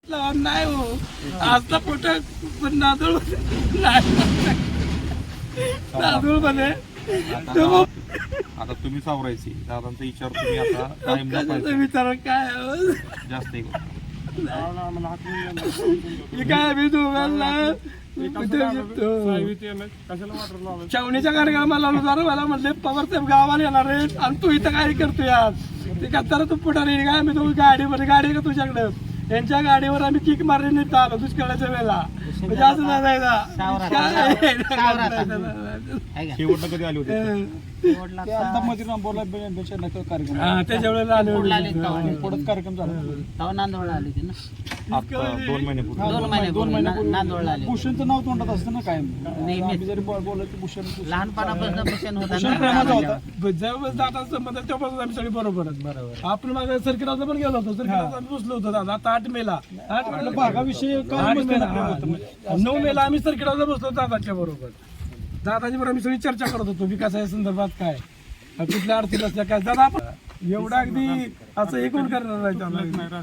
नाही हो आजचा फोटो पण नादूळ मध्ये आता तुम्ही सावरायची दादांचा विचार तुम्ही आता टाइम विचार काय जास्त आहे. काय मी छावणीच्या कार्यक्रमाला जरा मला म्हणले पवार साहेब गावाला येणार आहे आणि तू इथं काय करतोय आज ते का तर तू पुढे काय मी तू गाडीमध्ये गाडी का तुझ्याकडे यांच्या गाडीवर आम्ही किक मारली नाही आलो दुष्काळाच्या वेळेला म्हणजे असं नाही शेवटला कधी आले होते त्याच्या वेळेला आले पुढे कार्यक्रम झाला नांदवळला आले ते ना आता 2 महिने दोन महिने नांदवळला आले. भूषणचं नाव तोंडात असतं ना काय नेहमी जरी बोलत भूषण लहानपणापासून भूषण भूषण प्रेमाचा होता. ज्यावेळेस दादा संबंध तेव्हापासून आम्ही सगळे बरोबरच बरोबर आपण माझ्या सर्किटाला पण गेलो होतो सर्किटाला बसलो होतो दादा आता 8 मेला 8 मेला भागाविषयी काय मस्त आहे. 9 मेला आम्ही सर्किटाला बसलो दादाच्या बरोबर दादाच्या बरोबर आम्ही सगळी चर्चा करत होतो विकासाच्या संदर्भात काय कुठल्या अडचणी असल्या काय दादा आपण एवढा अगदी असं हे कोण करणार नाही